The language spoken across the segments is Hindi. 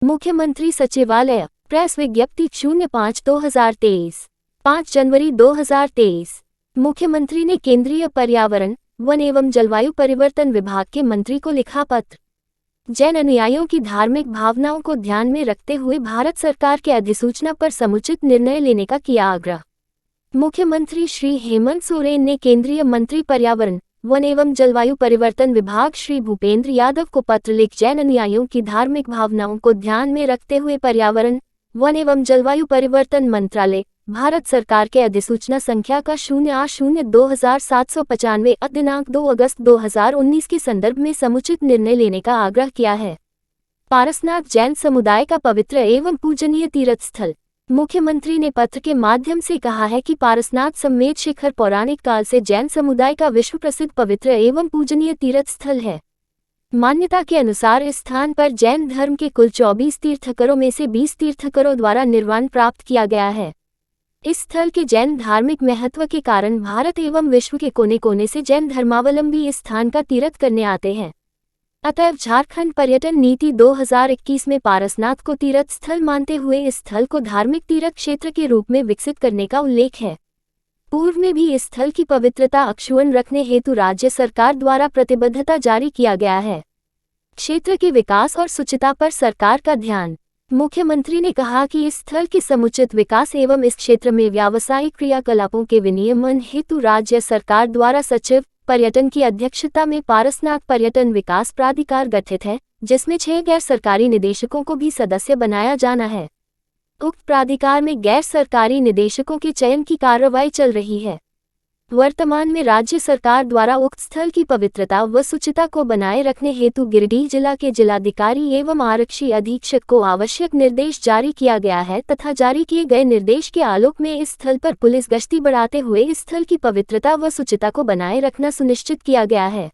मुख्यमंत्री सचिवालय, प्रेस विज्ञप्ति 05/2023, 5 जनवरी 2023। मुख्यमंत्री ने केंद्रीय पर्यावरण, वन एवं जलवायु परिवर्तन विभाग के मंत्री को लिखा पत्र। जैन अनुयायियों की धार्मिक भावनाओं को ध्यान में रखते हुए भारत सरकार के अधिसूचना पर समुचित निर्णय लेने का किया आग्रह। मुख्यमंत्री श्री हेमंत सोरेन ने केंद्रीय मंत्री पर्यावरण, वन एवं जलवायु परिवर्तन विभाग श्री भूपेंद्र यादव को पत्र लिख जैन अनुयायियों की धार्मिक भावनाओं को ध्यान में रखते हुए पर्यावरण, वन एवं जलवायु परिवर्तन मंत्रालय, भारत सरकार के अधिसूचना संख्या का 08/2095 दिनांक 2 अगस्त 2019 के संदर्भ में समुचित निर्णय लेने का आग्रह किया है। पारसनाथ जैन समुदाय का पवित्र एवं पूजनीय तीर्थ स्थल। मुख्यमंत्री ने पत्र के माध्यम से कहा है कि पारसनाथ समेत शिखर पौराणिक काल से जैन समुदाय का विश्व प्रसिद्ध पवित्र एवं पूजनीय तीर्थ स्थल है। मान्यता के अनुसार इस स्थान पर जैन धर्म के कुल 24 तीर्थंकरों में से 20 तीर्थंकरों द्वारा निर्वाण प्राप्त किया गया है। इस स्थल के जैन धार्मिक महत्व के कारण भारत एवं विश्व के कोने कोने से जैन धर्मावलंबी इस स्थान का तीर्थ करने आते हैं। अतएव झारखंड पर्यटन नीति 2021 में पारसनाथ को तीर्थ स्थल मानते हुए इस स्थल को धार्मिक तीर्थ क्षेत्र के रूप में विकसित करने का उल्लेख है। पूर्व में भी इस स्थल की पवित्रता अक्षुण्ण रखने हेतु राज्य सरकार द्वारा प्रतिबद्धता जारी किया गया है। क्षेत्र के विकास और शुचिता पर सरकार का ध्यान। मुख्यमंत्री ने कहा कि इस स्थल के समुचित विकास एवं इस क्षेत्र में व्यावसायिक क्रियाकलापों के विनियमन हेतु राज्य सरकार द्वारा सचिव पर्यटन की अध्यक्षता में पारसनाथ पर्यटन विकास प्राधिकार गठित है, जिसमें 6 गैर सरकारी निदेशकों को भी सदस्य बनाया जाना है। उक्त प्राधिकार में गैर सरकारी निदेशकों के चयन की कार्रवाई चल रही है। वर्तमान में राज्य सरकार द्वारा उक्त स्थल की पवित्रता व शुचिता को बनाए रखने हेतु गिरिडीह जिला के जिलाधिकारी एवं आरक्षी अधीक्षक को आवश्यक निर्देश जारी किया गया है तथा जारी किए गए निर्देश के आलोक में इस स्थल पर पुलिस गश्ती बढ़ाते हुए इस स्थल की पवित्रता व शुचिता को बनाए रखना सुनिश्चित किया गया है।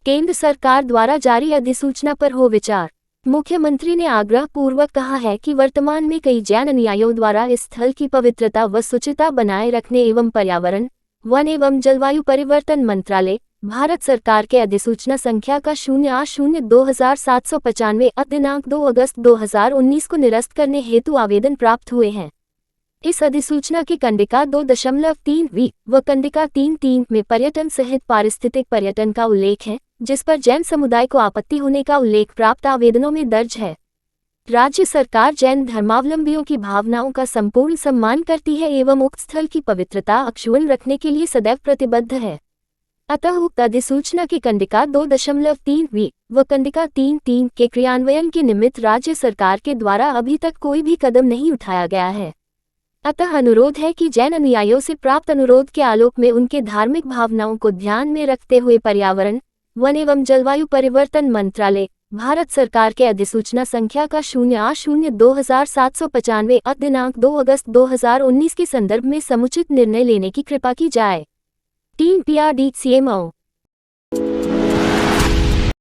केंद्र सरकार द्वारा जारी अधिसूचना पर हो विचार। मुख्यमंत्री ने आग्रह पूर्वक कहा है कि वर्तमान में कई जैन अनुयायियों द्वारा इस स्थल की पवित्रता व शुचिता बनाए रखने एवं पर्यावरण, वन एवं जलवायु परिवर्तन मंत्रालय, भारत सरकार के अधिसूचना संख्या का 08/2095 दिनांक 2 अगस्त 2019 को निरस्त करने हेतु आवेदन प्राप्त हुए हैं। इस अधिसूचना के कंडिका 2.3 व कंडिका 3.3 में पर्यटन सहित पारिस्थितिक पर्यटन का उल्लेख है, जिस पर जैन समुदाय को आपत्ति होने का उल्लेख प्राप्त आवेदनों में दर्ज है। राज्य सरकार जैन धर्मावलंबियों की भावनाओं का संपूर्ण सम्मान करती है एवं उक्त स्थल की पवित्रता अक्षुण्ण रखने के लिए सदैव प्रतिबद्ध है। अतः उक्त अधिसूचना की कंडिका 2.3 व कंडिका 3.3 के क्रियान्वयन के निमित्त राज्य सरकार के द्वारा अभी तक कोई भी कदम नहीं उठाया गया है। अतः अनुरोध है कि जैन अनुयायियों से प्राप्त अनुरोध के आलोक में उनके धार्मिक भावनाओं को ध्यान में रखते हुए पर्यावरण, वन एवं जलवायु परिवर्तन मंत्रालय, भारत सरकार के अधिसूचना संख्या का 08/2095 दिनांक 2 अगस्त 2019 के संदर्भ में समुचित निर्णय लेने की कृपा की जाए। Team PRD CMO।